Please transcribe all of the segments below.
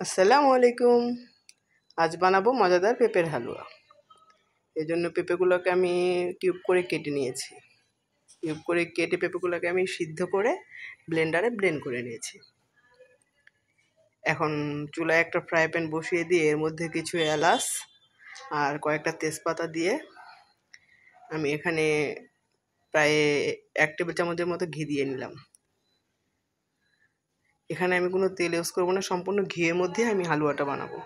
আসসালামু আলাইকুম। আজ বানাবো মজাদার পেঁপের হালুয়া। এই জন্য পেঁপেগুলোকে আমি কিউব করে কেটে নিয়েছি। কিউব করে কেটে পেঁপেগুলোকে আমি সিদ্ধ করে ব্লেন্ডারে ব্লেন্ড করে নিয়েছি। এখন চুলায় একটা ফ্রাই প্যান বসিয়ে দিয়ে এর মধ্যে কিছু এলাচ আর কয়েকটা তেজপাতা দিয়ে আমি এখানে প্রায় 1 টেবিল চামচের মতো ঘি দিয়ে নিলাম। এখানে আমি কোনো তেল ইউজ করবো না, সম্পূর্ণ ঘিয়ের মধ্যে আমি হালুয়াটা বানাবো।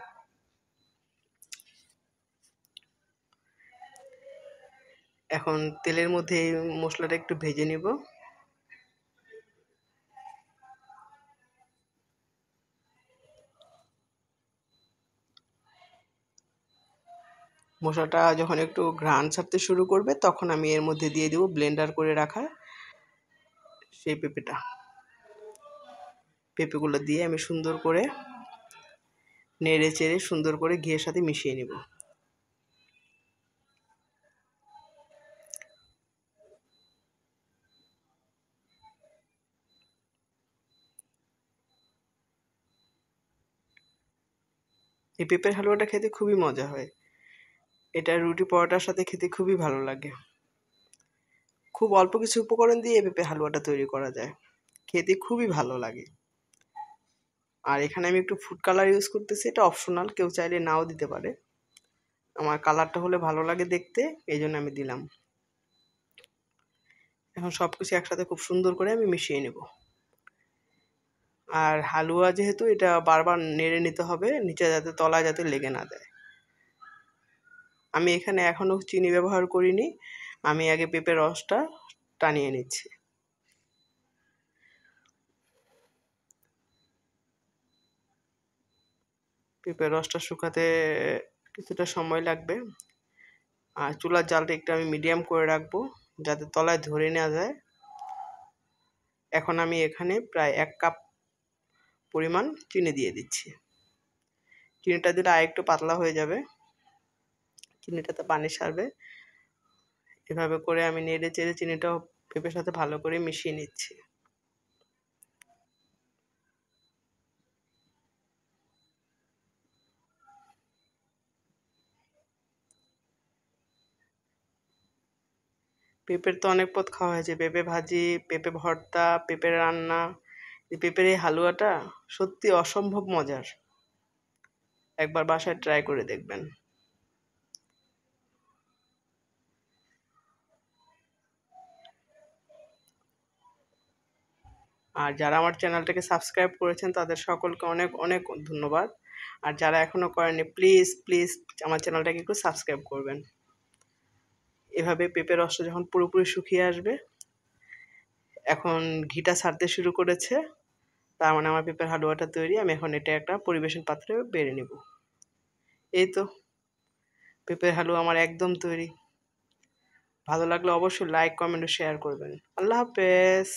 এখন তেলের মধ্যে এই মশলাটা একটু ভেজে নিব। মশলাটা যখন একটু ঘ্রাণ ছাড়তে শুরু করবে তখন আমি এর মধ্যে দিয়ে দেবো ব্লেন্ডার করে রাখা সেই পেঁপেগুলো দিয়ে আমি সুন্দর করে নেড়ে চেড়ে সুন্দর করে ঘিয়ের সাথে মিশিয়ে নেব। এই পেঁপের হালুয়াটা খেতে খুবই মজা হয়। এটা রুটি পরোটার সাথে খেতে খুবই ভালো লাগে। খুব অল্প কিছু উপকরণ দিয়ে এই পেঁপের হালুয়াটা তৈরি করা যায়, খেতে খুবই ভালো লাগে। আর এখানে আমি একটু ফুড কালার ইউজ করতেছি, এটা অপশনাল, কেউ চাইলে নাও দিতে পারে। আমার কালারটা হলে ভালো লাগে দেখতে, এই জন্য আমি দিলাম। এখন সব কিছু একসাথে খুব সুন্দর করে আমি মিশিয়ে নেব। আর হালুয়া যেহেতু, এটা বারবার নেড়ে নিতে হবে নিচে, যাতে তলায় যাতে লেগে না দেয়। আমি এখানে এখনও চিনি ব্যবহার করিনি, আমি আগে পেঁপের রসটা টানিয়ে নিচ্ছি। পেঁপের রসটা শুকাতে কিছুটা সময় লাগবে। আর চুলার জালটা একটু আমি মিডিয়াম করে রাখবো, যাতে তলায় ধরে না যায়। এখন আমি এখানে প্রায় 1 কাপ পরিমাণ চিনি দিয়ে দিচ্ছি। চিনিটা দিলে আর একটু পাতলা হয়ে যাবে, চিনিটাতে পানি সারবে। এভাবে করে আমি নেড়ে চেড়ে চিনিটাও পেঁপের সাথে ভালো করে মিশিয়ে নিচ্ছি। পেঁপের তো অনেক পদ খাওয়া হয়েছে, পেঁপে ভাজি, পেঁপে ভর্তা, পেঁপের রান্না। পেঁপের এই হালুয়াটা সত্যি অসম্ভব মজার, একবার বাসায় ট্রাই করে দেখবেন। আর যারা আমার চ্যানেলটাকে সাবস্ক্রাইব করেছেন তাদের সকলকে অনেক অনেক ধন্যবাদ। আর যারা এখনও করেনি, প্লিজ প্লিজ আমার চ্যানেলটাকে একটু সাবস্ক্রাইব করবেন। এভাবে পেঁপের রসটা যখন পুরোপুরি শুকিয়ে আসবে, এখন ঘিটা ছাড়তে শুরু করেছে, তার মানে আমার পেঁপের হালুয়াটা তৈরি। আমি এখন এটা একটা পরিবেশন পাত্রে বেড়ে নেব। এই তো, পেঁপের হালুয়া আমার একদম তৈরি। ভালো লাগলে অবশ্যই লাইক, কমেন্ট ও শেয়ার করবেন। আল্লাহ হাফেজ।